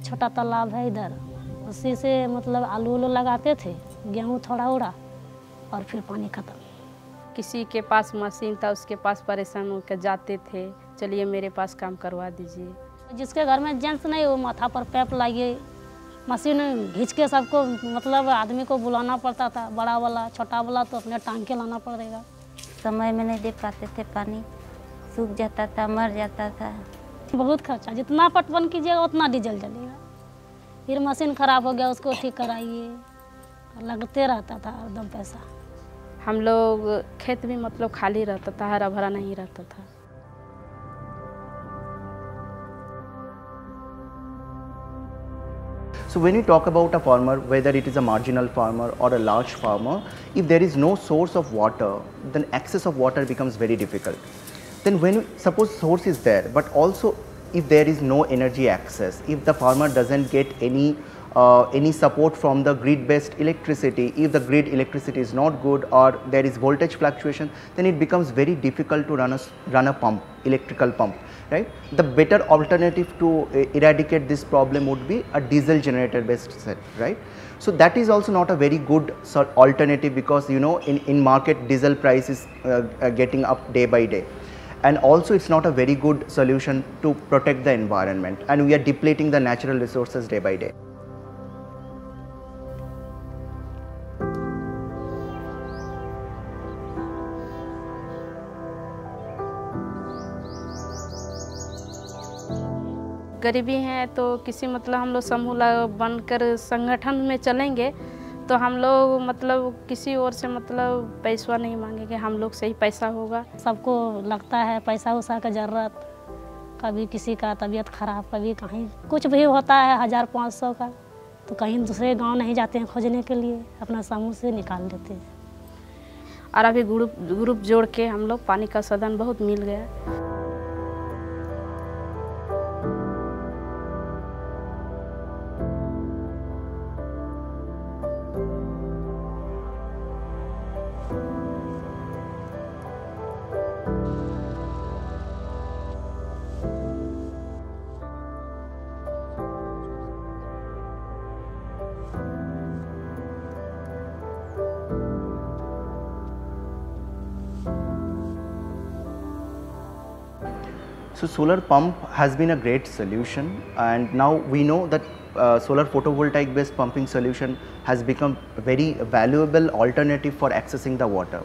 छोटा तालाब है इधर, उसी से मतलब आलू उलू लगाते थे, गेहूँ थोड़ा उड़ा और फिर पानी ख़त्म। किसी के पास मशीन था, उसके पास परेशान होकर जाते थे, चलिए मेरे पास काम करवा दीजिए। जिसके घर में जेंट्स नहीं, वो माथा पर पैप लाइए, मशीन खींच के सबको मतलब आदमी को बुलाना पड़ता था, बड़ा वाला छोटा वाला तो अपने टांग के लाना पड़ेगा। समय में नहीं दे पाते थे, पानी सूख जाता था, मर जाता था। बहुत खर्चा, जितना पटवन कीजिएगा उतना डीजल जलेगा। फिर मशीन ख़राब हो गया, उसको ठीक कराइए, लगते रहता था एकदम पैसा। हम लोग खेत भी मतलब खाली रहता था, हरा भरा नहीं रहता था। So when you talk about a farmer, whether it is a marginal farmer or a large farmer, if there is no source of water, then access of water becomes very difficult. Then when suppose source is there, but also if there is no energy access, if the farmer doesn't get any support from the grid based electricity, if the grid electricity is not good or there is voltage fluctuation, then it becomes very difficult to run a pump, electrical pump, right? The better alternative to eradicate this problem would be a diesel generator based set, right? So that is also not a very good alternative, because you know in market diesel price is getting up day by day, and also it's not a very good solution to protect the environment, and we are depleting the natural resources day by day. गरीबी है तो किसी मतलब हम लोग समूह बनकर संगठन में चलेंगे तो हम लोग मतलब किसी और से मतलब पैसा नहीं मांगेंगे, हम लोग से ही पैसा होगा। सबको लगता है पैसा उसा का ज़रूरत, कभी किसी का तबीयत ख़राब, कभी कहीं कुछ भी होता है 1000-500 का, तो कहीं दूसरे गांव नहीं जाते हैं खोजने के लिए, अपना समूह से निकाल देते हैं। और अभी ग्रुप जोड़ के हम लोग पानी का साधन बहुत मिल गया। So solar pump has been a great solution, and now we know that solar photovoltaic based pumping solution has become a very valuable alternative for accessing the water.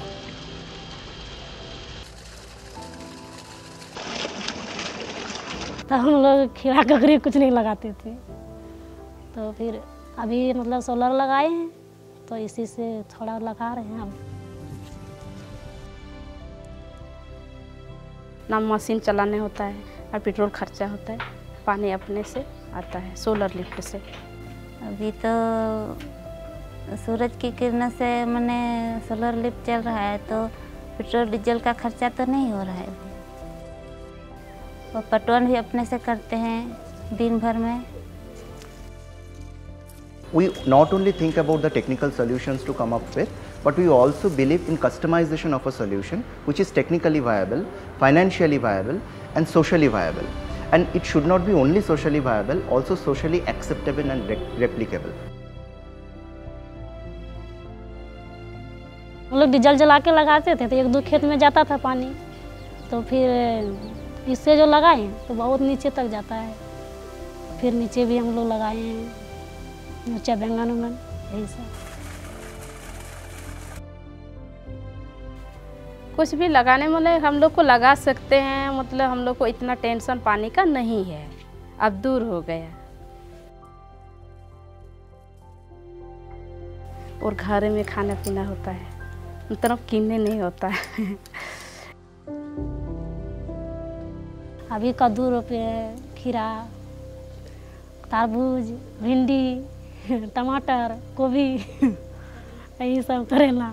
तो हम लोग खीरा ककड़ी कुछ नहीं लगाते थे, तो फिर अभी मतलब सोलर लगाए हैं तो इसी से थोड़ा लगा रहे हैं हम। ना मशीन चलाने होता है और पेट्रोल खर्चा होता है, पानी अपने से आता है सोलर लिफ्ट से। अभी तो सूरज की किरणों से मैंने सोलर लिफ्ट चल रहा है, तो पेट्रोल डीजल का खर्चा तो नहीं हो रहा है। और पटवन भी अपने से करते हैं दिन भर में। We not only think about the technical solutions to come up with, but we also believe in customization of a solution which is technically viable, financially viable and socially viable. And it should not be only socially viable, also socially acceptable and replicable. हम लोग diesel जला के लगाते थे तो 1-2 खेत में जाता था पानी, तो फिर इससे जो लगाए तो बहुत नीचे तक जाता है। फिर नीचे भी हम लोग लगाए हैं मिर्चा, बैंगन उंगन, यही सब। कुछ भी लगाने वाले हम लोग को लगा सकते हैं, मतलब हम लोग को इतना टेंशन पानी का नहीं है, अब दूर हो गया। और घर में खाना पीना होता है, मतलब किनने नहीं होता है। अभी कद्दू रोपे हैं, खीरा, तरबूज, भिंडी, टमाटर, गोभी, यही सब करेला।